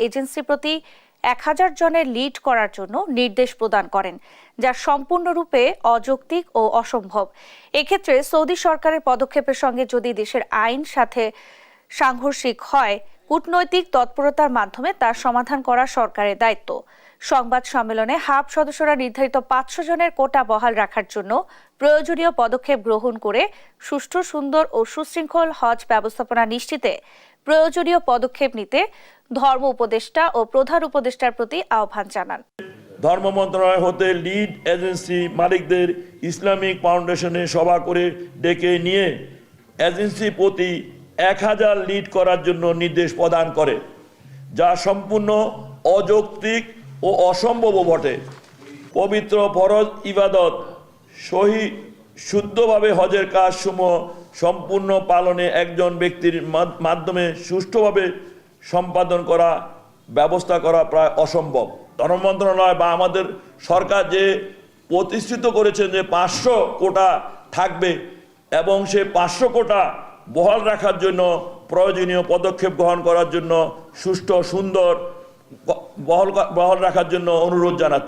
Agency প্রতি 1000 জনের lead করার জন্য নির্দেশ প্রদান করেন, যা সম্পূর্ণরূপে অযৌক্তিক ও অসম্ভব। এক্ষেত্রে সৌদি সরকারের পদক্ষেপের সঙ্গে যদি দেশের আইন সাথে সাংঘর্ষিক হয়, কূটনৈতিক তৎপরতার মাধ্যমে তার সমাধান করা সরকারের দায়িত্ব। সংবাদ সম্মেলনে হাব সদস্যরা নির্ধারিত 500 জনের কোটা বহাল রাখার জন্য প্রয়োজনীয় পদক্ষেপ গ্রহণ করে সুষ্ঠু, সুন্দর ও সুশৃঙ্খল হজ ব্যবস্থাপনা নিশ্চিতে প্রয়োজনীয় পদক্ষেপ নিতে ধর্ম উপদেষ্টা ও প্রধান উপদেষ্টার প্রতি আহ্বান জানান। ধর্ম মন্ত্রণালয় হতে লিড এজেন্সি মালিকদের ইসলামিক ফাউন্ডেশনে সভা করে ডেকে নিয়ে এজেন্সি প্রতি 1000 লিড করার জন্য নির্দেশ প্রদান করে, যা সম্পূর্ণ অযৌক্তিক ও অসম্ভব বটে। পবিত্র ফরজ ইবাদত শুদ্ধভাবে হজের কাজসমূহ সম্পূর্ণ পালনে একজন ব্যক্তির মাধ্যমে সুষ্ঠুভাবে সম্পাদন করা ব্যবস্থা করা প্রায় অসম্ভব। ধর্ম মন্ত্রণালয় বা আমাদের সরকার যে প্রতিষ্ঠিত করেছেন যে 500 কোটা থাকবে এবং সে 500 কোটা বহাল রাখার জন্য প্রয়োজনীয় পদক্ষেপ গ্রহণ করার জন্য সুষ্ঠু, সুন্দর বহাল রাখার জন্য অনুরোধ জানাচ্ছি।